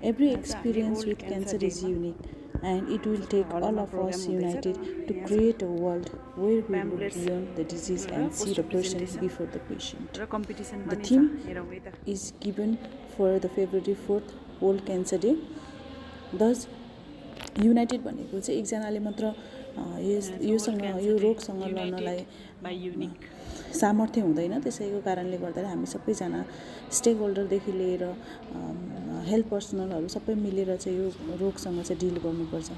Every experience with cancer is unique, and it will take all of us united to create a world where we look beyond the disease and see the person before the patient. The theme is given for the February 4th World Cancer Day. Thus, United भनेको चाहिँ एकजनाले मात्र यो रोगसँग लड्नलाई सामर्थ्य हुँदैन। त्यसैको कारणले गर्दा हामी सबैजना स्टेक होल्डरदेखि लिएर हेल्थ पर्सनलहरू सबै मिलेर चाहिँ यो रोगसँग चाहिँ डिल गर्नुपर्छ।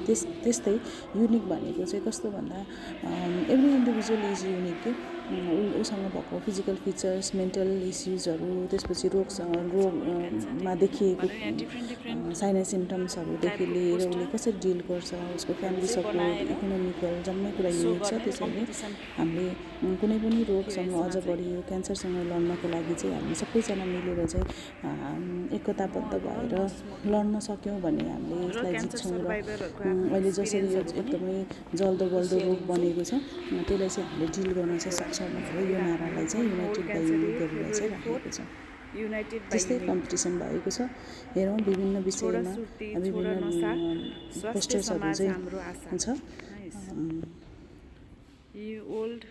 त्यस्तै युनिक भनेको चाहिँ कस्तो भन्दा एभ्री इन्डिभिजुअल इज युनिक के उसँग भएको फिजिकल फिचर्स, मेन्टल इस्युजहरू, त्यसपछि रोगमा देखिएको साइन एन्ड सिम्टम्सहरूदेखि लिएर उसले कसरी डिल गर्छ, उसको फ्यामिली सपोर्ट, इकोनोमिकल जम्मै कुरा युनिक छ। त्यसैले हामीले कुनै पनि रोगसँग अझ बढी यो क्यान्सरसँग लड्नको लागि चाहिँ हामी सबैजना मिलेर चाहिँ एकताबद्ध भएर लड्न सक्यौँ भने हामीले यसलाई जित्छौँ। र अहिले जसरी यो एकदमै जल्दो बल्दो रोग बनेको छ त्यसलाई चाहिँ हामीले डिल गर्न चाहिँ सक्छौँ भनेर यो नारालाई चाहिँ युनाइटेड बाई युनिक गरेर चाहिँ राखेको छ। त्यस्तै कम्पिटिसन भएको छ। हेरौँ विभिन्न विषयमा विभिन्न पोस्टर्सहरू चाहिँ छ। World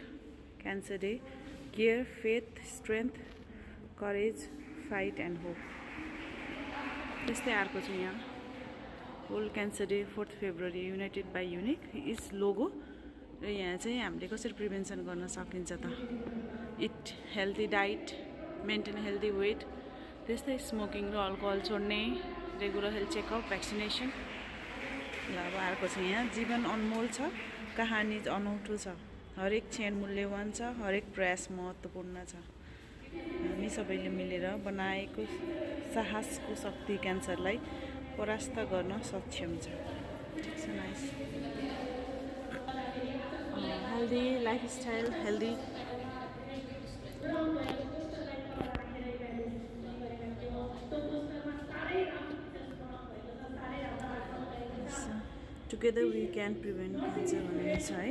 cancer day, care, faith, strength, courage, fight and hope. त्यस्तै अर्को छ यहाँ world cancer day 4 February united by unique is logo. र यहाँ चाहिँ हामीले कसरी प्रिभेन्सन गर्न सकिन्छ त, eat healthy diet, maintain healthy weight, त्यस्तै स्मोकिङ र अल्कोहल छोड्ने, रेगुलर हेल्थ चेकअप, भ्याक्सिनेसन। ल अब अर्को छ यहाँ जीवन अनमोल छ, कहानी अनौठो छ, हरेक क्षण मूल्यवान छ, हरेक प्रयास महत्त्वपूर्ण छ। हामी सबैले मिलेर बनाएको साहसको शक्ति क्यान्सरलाई परास्त गर्न सक्षम छ। Nice. Healthy lifestyle, healthy together we can prevent cancer भनेको छ है।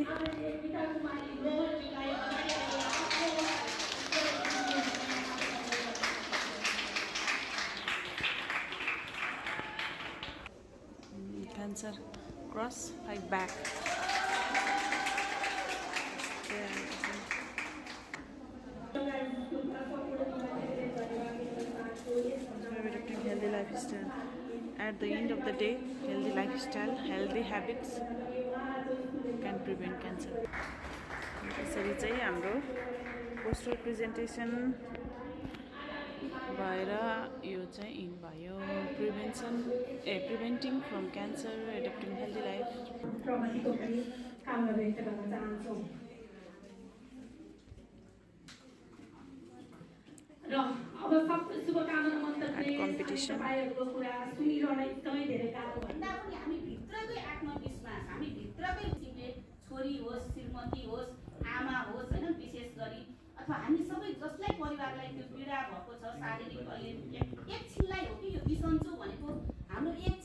Cancer cross, fight back. Healthy lifestyle. At the end of the day, healthy lifestyle, healthy habits can prevent cancer. यसरी चाहिँ हाम्रो पोस्टर प्रेजेन्टेसन भएर यो चाहिँ इन भयो। Preventing from cancer, adapting healthy life. र अब सब शुभकामना मन्तव्य कम्पिटिसन सुनिरहन एकदमै धेरै गाह्रो भन्दा पनि हामी भित्रकै आत्मविश्वास, हामी भित्रकै छोरी होस्, श्रीमती होस्, आमा होस् हैन, विशेष गरी अथवा हामी सबै जसलाई परिवारलाई त्यो पीडा भएको छ शारीरिक एकछिनलाई हो कि यो बिसन्चो भनेको हाम्रो एक